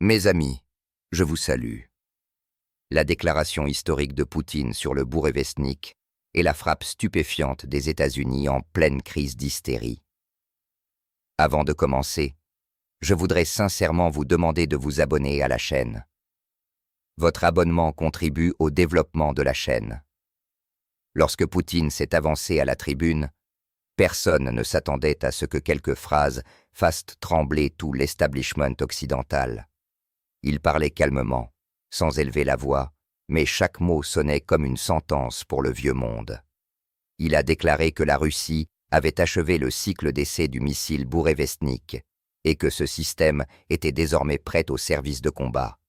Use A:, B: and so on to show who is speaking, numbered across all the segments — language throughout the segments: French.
A: Mes amis, je vous salue. La déclaration historique de Poutine sur le Bourevestnik et la frappe stupéfiante des États-Unis en pleine crise d'hystérie. Avant de commencer, je voudrais sincèrement vous demander de vous abonner à la chaîne. Votre abonnement contribue au développement de la chaîne. Lorsque Poutine s'est avancé à la tribune, personne ne s'attendait à ce que quelques phrases fassent trembler tout l'establishment occidental. Il parlait calmement, sans élever la voix, mais chaque mot sonnait comme une sentence pour le vieux monde. Il a déclaré que la Russie avait achevé le cycle d'essai du missile Bourevestnik et que ce système était désormais prêt au service de combat.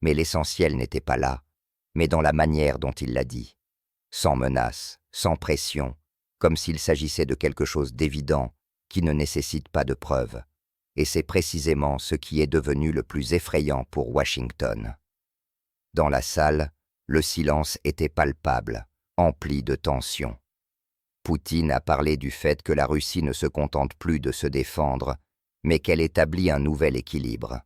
A: Mais l'essentiel n'était pas là, mais dans la manière dont il l'a dit. Sans menace, sans pression, comme s'il s'agissait de quelque chose d'évident qui ne nécessite pas de preuves. Et c'est précisément ce qui est devenu le plus effrayant pour Washington. Dans la salle, le silence était palpable, empli de tension. Poutine a parlé du fait que la Russie ne se contente plus de se défendre, mais qu'elle établit un nouvel équilibre.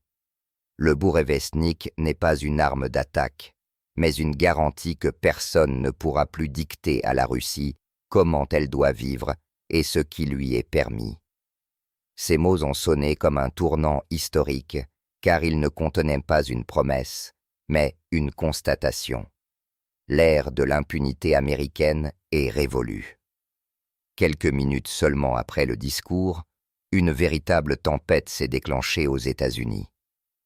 A: Le Bourevestnik n'est pas une arme d'attaque, mais une garantie que personne ne pourra plus dicter à la Russie comment elle doit vivre et ce qui lui est permis. Ces mots ont sonné comme un tournant historique, car ils ne contenaient pas une promesse, mais une constatation. L'ère de l'impunité américaine est révolue. Quelques minutes seulement après le discours, une véritable tempête s'est déclenchée aux États-Unis.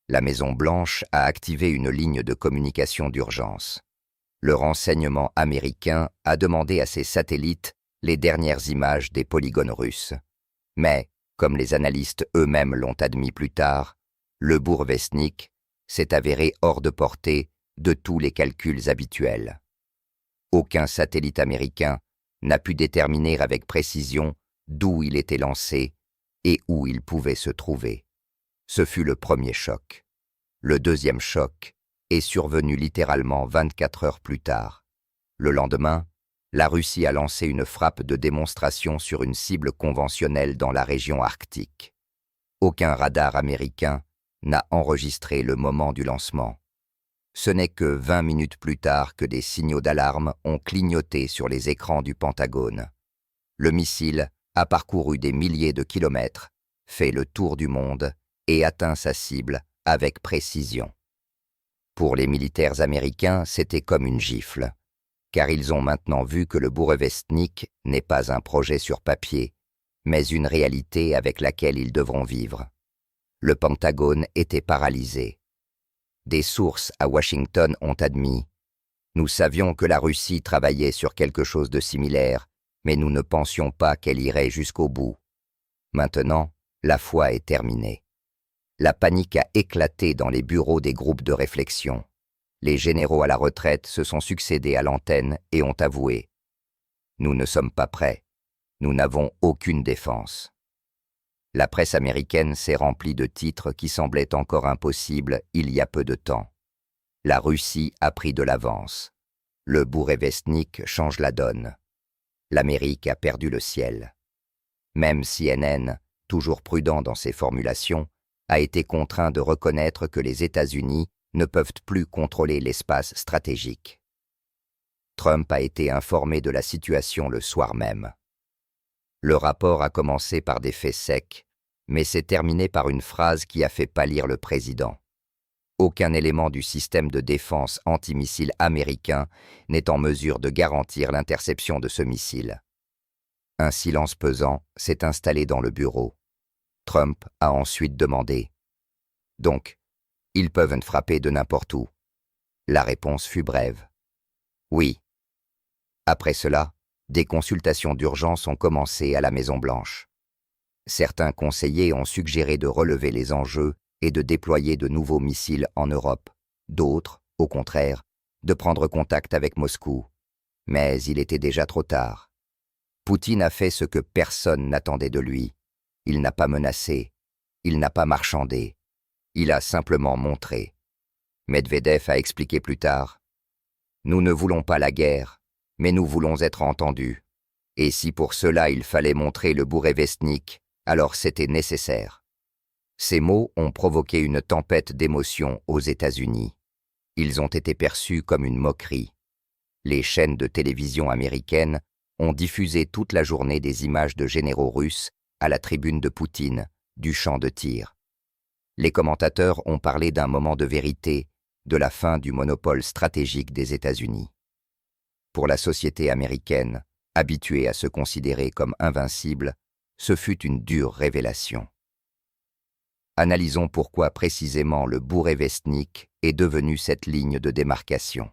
A: La Maison-Blanche a activé une ligne de communication d'urgence. Le renseignement américain a demandé à ses satellites les dernières images des polygones russes. Mais, comme les analystes eux-mêmes l'ont admis plus tard, le Bourevestnik s'est avéré hors de portée de tous les calculs habituels. Aucun satellite américain n'a pu déterminer avec précision d'où il était lancé et où il pouvait se trouver. Ce fut le premier choc. Le deuxième choc est survenu littéralement 24 heures plus tard. Le lendemain, la Russie a lancé une frappe de démonstration sur une cible conventionnelle dans la région arctique. Aucun radar américain n'a enregistré le moment du lancement. Ce n'est que 20 minutes plus tard que des signaux d'alarme ont clignoté sur les écrans du Pentagone. Le missile a parcouru des milliers de kilomètres, fait le tour du monde et atteint sa cible avec précision. Pour les militaires américains, c'était comme une gifle, car ils ont maintenant vu que le Bourevestnik n'est pas un projet sur papier, mais une réalité avec laquelle ils devront vivre. Le Pentagone était paralysé. Des sources à Washington ont admis « Nous savions que la Russie travaillait sur quelque chose de similaire, mais nous ne pensions pas qu'elle irait jusqu'au bout. Maintenant, la foi est terminée. » La panique a éclaté dans les bureaux des groupes de réflexion. Les généraux à la retraite se sont succédés à l'antenne et ont avoué « Nous ne sommes pas prêts. Nous n'avons aucune défense. » La presse américaine s'est remplie de titres qui semblaient encore impossibles il y a peu de temps. La Russie a pris de l'avance. Le Bourevestnik change la donne. L'Amérique a perdu le ciel. Même CNN, toujours prudent dans ses formulations, a été contraint de reconnaître que les États-Unis ne peuvent plus contrôler l'espace stratégique. Trump a été informé de la situation le soir même. Le rapport a commencé par des faits secs, mais s'est terminé par une phrase qui a fait pâlir le président. Aucun élément du système de défense antimissile américain n'est en mesure de garantir l'interception de ce missile. Un silence pesant s'est installé dans le bureau. Trump a ensuite demandé « Donc, ils peuvent frapper de n'importe où ?» La réponse fut brève. « Oui. » Après cela, des consultations d'urgence ont commencé à la Maison-Blanche. Certains conseillers ont suggéré de relever les enjeux et de déployer de nouveaux missiles en Europe. D'autres, au contraire, de prendre contact avec Moscou. Mais il était déjà trop tard. Poutine a fait ce que personne n'attendait de lui. Il n'a pas menacé, il n'a pas marchandé, il a simplement montré. Medvedev a expliqué plus tard « Nous ne voulons pas la guerre, mais nous voulons être entendus. Et si pour cela il fallait montrer le Bourevestnik, alors c'était nécessaire. » Ces mots ont provoqué une tempête d'émotions aux États-Unis. Ils ont été perçus comme une moquerie. Les chaînes de télévision américaines ont diffusé toute la journée des images de généraux russes à la tribune de Poutine, du champ de tir. Les commentateurs ont parlé d'un moment de vérité, de la fin du monopole stratégique des États-Unis. Pour la société américaine, habituée à se considérer comme invincible, ce fut une dure révélation. Analysons pourquoi précisément le Bourevestnik est devenu cette ligne de démarcation.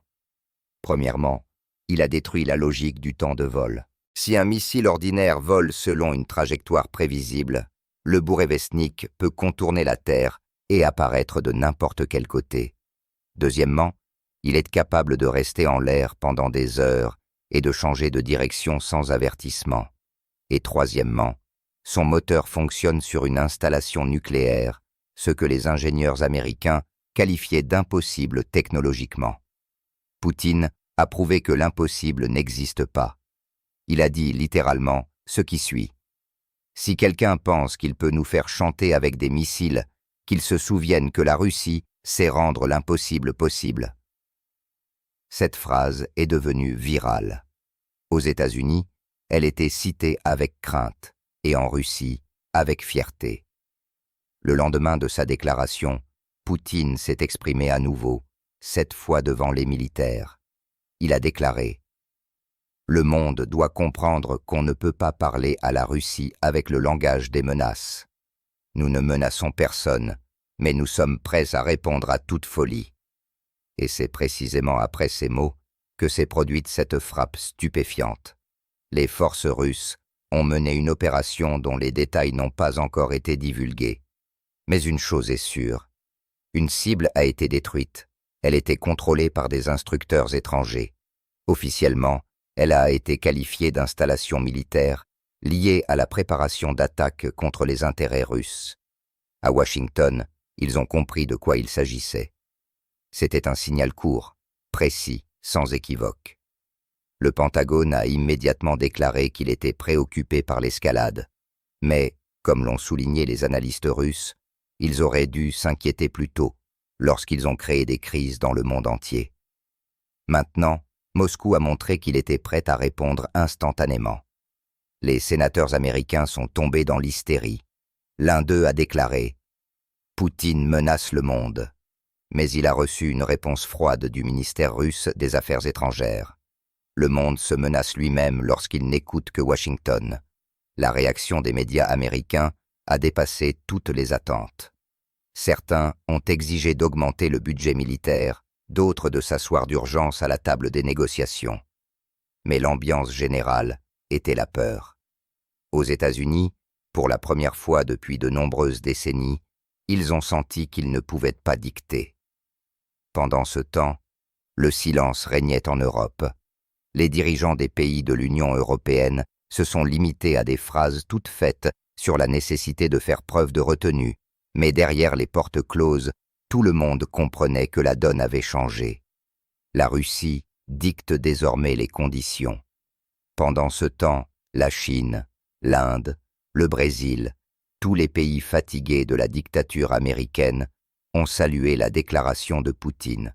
A: Premièrement, il a détruit la logique du temps de vol. Si un missile ordinaire vole selon une trajectoire prévisible, le Bourevestnik peut contourner la Terre et apparaître de n'importe quel côté. Deuxièmement, il est capable de rester en l'air pendant des heures et de changer de direction sans avertissement. Et troisièmement, son moteur fonctionne sur une installation nucléaire, ce que les ingénieurs américains qualifiaient d'impossible technologiquement. Poutine a prouvé que l'impossible n'existe pas. Il a dit littéralement ce qui suit. Si quelqu'un pense qu'il peut nous faire chanter avec des missiles, qu'il se souvienne que la Russie sait rendre l'impossible possible. Cette phrase est devenue virale. Aux États-Unis, elle était citée avec crainte et en Russie avec fierté. Le lendemain de sa déclaration, Poutine s'est exprimé à nouveau, cette fois devant les militaires. Il a déclaré « Le monde doit comprendre qu'on ne peut pas parler à la Russie avec le langage des menaces. Nous ne menaçons personne, mais nous sommes prêts à répondre à toute folie. » Et c'est précisément après ces mots que s'est produite cette frappe stupéfiante. Les forces russes ont mené une opération dont les détails n'ont pas encore été divulgués. Mais une chose est sûre, une cible a été détruite. Elle était contrôlée par des instructeurs étrangers. Officiellement, elle a été qualifiée d'installation militaire liée à la préparation d'attaques contre les intérêts russes. À Washington, ils ont compris de quoi il s'agissait. C'était un signal court, précis, sans équivoque. Le Pentagone a immédiatement déclaré qu'il était préoccupé par l'escalade. Mais, comme l'ont souligné les analystes russes, ils auraient dû s'inquiéter plus tôt, lorsqu'ils ont créé des crises dans le monde entier. Maintenant, Moscou a montré qu'il était prêt à répondre instantanément. Les sénateurs américains sont tombés dans l'hystérie. L'un d'eux a déclaré « Poutine menace le monde », mais il a reçu une réponse froide du ministère russe des Affaires étrangères. Le monde se menace lui-même lorsqu'il n'écoute que Washington. La réaction des médias américains a dépassé toutes les attentes. Certains ont exigé d'augmenter le budget militaire, d'autres de s'asseoir d'urgence à la table des négociations. Mais l'ambiance générale était la peur. Aux États-Unis, pour la première fois depuis de nombreuses décennies, ils ont senti qu'ils ne pouvaient pas dicter. Pendant ce temps, le silence régnait en Europe. Les dirigeants des pays de l'Union européenne se sont limités à des phrases toutes faites sur la nécessité de faire preuve de retenue, mais derrière les portes closes, tout le monde comprenait que la donne avait changé. La Russie dicte désormais les conditions. Pendant ce temps, la Chine, l'Inde, le Brésil, tous les pays fatigués de la dictature américaine ont salué la déclaration de Poutine.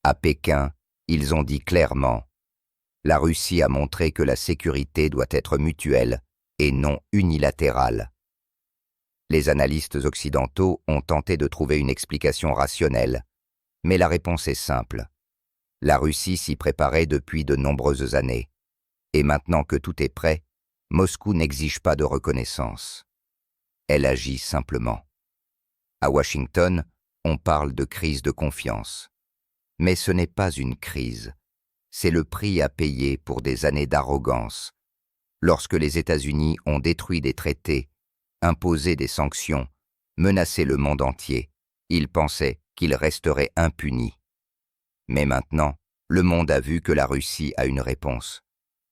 A: À Pékin, ils ont dit clairement « La Russie a montré que la sécurité doit être mutuelle et non unilatérale. » Les analystes occidentaux ont tenté de trouver une explication rationnelle, mais la réponse est simple. La Russie s'y préparait depuis de nombreuses années, et maintenant que tout est prêt, Moscou n'exige pas de reconnaissance. Elle agit simplement. À Washington, on parle de crise de confiance. Mais ce n'est pas une crise, c'est le prix à payer pour des années d'arrogance. Lorsque les États-Unis ont détruit des traités, imposé des sanctions, menacé le monde entier, ils pensaient qu'ils resteraient impunis. Mais maintenant, le monde a vu que la Russie a une réponse.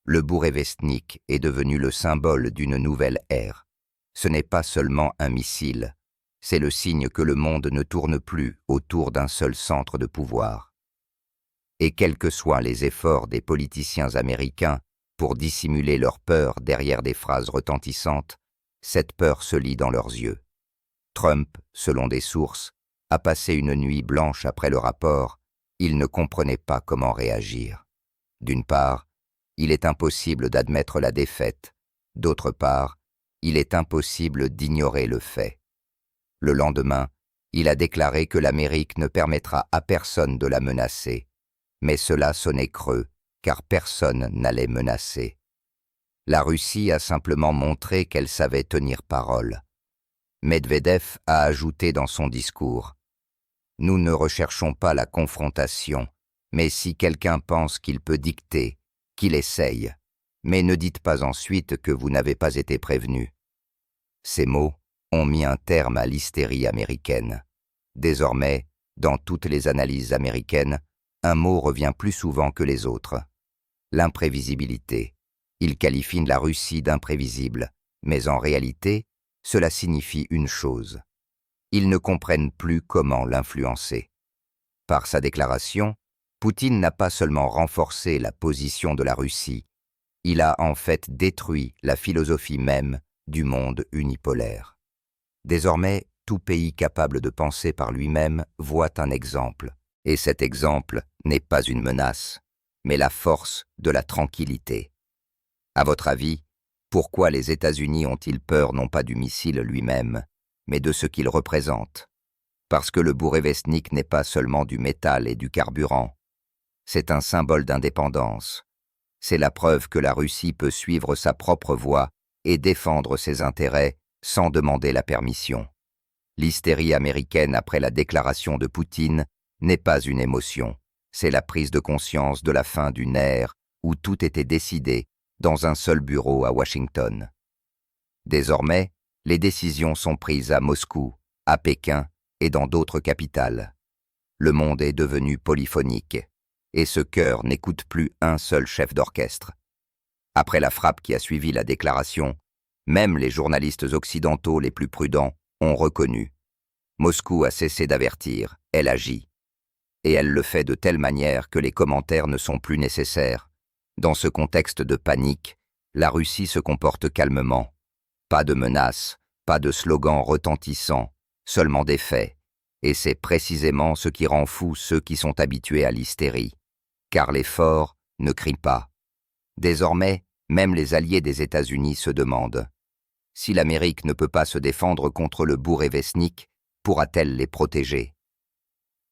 A: Le Bourevestnik est devenu le symbole d'une nouvelle ère. Ce n'est pas seulement un missile, c'est le signe que le monde ne tourne plus autour d'un seul centre de pouvoir. Et quels que soient les efforts des politiciens américains pour dissimuler leur peur derrière des phrases retentissantes, cette peur se lit dans leurs yeux. Trump, selon des sources, a passé une nuit blanche après le rapport. Il ne comprenait pas comment réagir. D'une part, il est impossible d'admettre la défaite. D'autre part, il est impossible d'ignorer le fait. Le lendemain, il a déclaré que l'Amérique ne permettra à personne de la menacer. Mais cela sonnait creux, car personne n'allait menacer. La Russie a simplement montré qu'elle savait tenir parole. Medvedev a ajouté dans son discours « Nous ne recherchons pas la confrontation, mais si quelqu'un pense qu'il peut dicter, qu'il essaye. Mais ne dites pas ensuite que vous n'avez pas été prévenu. » Ces mots ont mis un terme à l'hystérie américaine. Désormais, dans toutes les analyses américaines, un mot revient plus souvent que les autres. L'imprévisibilité. Ils qualifient la Russie d'imprévisible, mais en réalité, cela signifie une chose. Ils ne comprennent plus comment l'influencer. Par sa déclaration, Poutine n'a pas seulement renforcé la position de la Russie, il a en fait détruit la philosophie même du monde unipolaire. Désormais, tout pays capable de penser par lui-même voit un exemple, et cet exemple n'est pas une menace, mais la force de la tranquillité. À votre avis, pourquoi les États-Unis ont-ils peur non pas du missile lui-même, mais de ce qu'il représente? Parce que le Bourevestnik n'est pas seulement du métal et du carburant. C'est un symbole d'indépendance. C'est la preuve que la Russie peut suivre sa propre voie et défendre ses intérêts sans demander la permission. L'hystérie américaine après la déclaration de Poutine n'est pas une émotion, c'est la prise de conscience de la fin d'une ère où tout était décidé dans un seul bureau à Washington. Désormais, les décisions sont prises à Moscou, à Pékin et dans d'autres capitales. Le monde est devenu polyphonique, et ce chœur n'écoute plus un seul chef d'orchestre. Après la frappe qui a suivi la déclaration, même les journalistes occidentaux les plus prudents ont reconnu. Moscou a cessé d'avertir, elle agit. Et elle le fait de telle manière que les commentaires ne sont plus nécessaires. Dans ce contexte de panique, la Russie se comporte calmement. Pas de menaces, pas de slogans retentissants, seulement des faits. Et c'est précisément ce qui rend fou ceux qui sont habitués à l'hystérie. Car les forts ne crient pas. Désormais, même les alliés des États-Unis se demandent « Si l'Amérique ne peut pas se défendre contre le Bourevestnik, pourra-t-elle les protéger ?»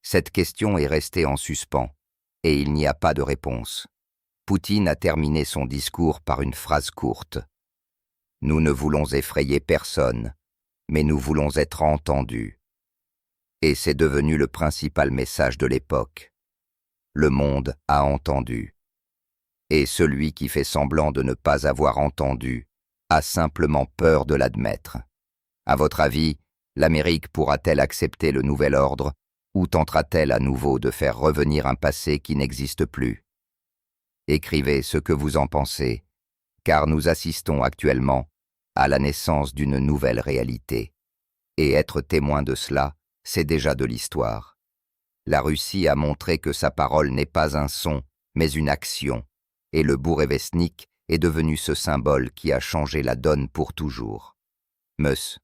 A: Cette question est restée en suspens, et il n'y a pas de réponse. Poutine a terminé son discours par une phrase courte. « Nous ne voulons effrayer personne, mais nous voulons être entendus. » Et c'est devenu le principal message de l'époque. Le monde a entendu. Et celui qui fait semblant de ne pas avoir entendu a simplement peur de l'admettre. À votre avis, l'Amérique pourra-t-elle accepter le nouvel ordre ou tentera-t-elle à nouveau de faire revenir un passé qui n'existe plus? Écrivez ce que vous en pensez, car nous assistons actuellement à la naissance d'une nouvelle réalité. Et être témoin de cela, c'est déjà de l'histoire. La Russie a montré que sa parole n'est pas un son, mais une action, et le Bourevestnik est devenu ce symbole qui a changé la donne pour toujours. Ms.